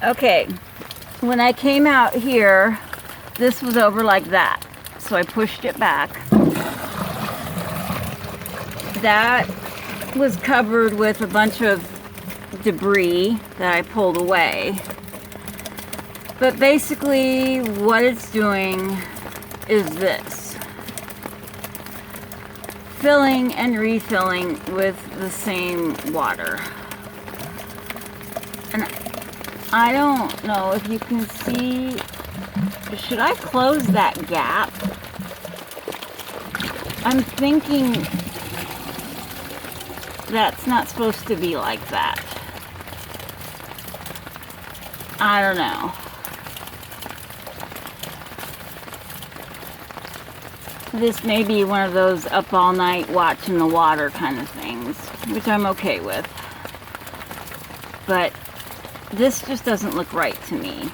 Okay, when I came out here, this was over like that. So I pushed it back. That was covered with a bunch of debris that I pulled away. But basically what it's doing is this. Filling and refilling with the same water. And I don't know if you can see, should I close that gap? I'm thinking that's not supposed to be like that. I don't know. This may be one of those up all night watching the water kind of things, which I'm okay with. But this just doesn't look right to me.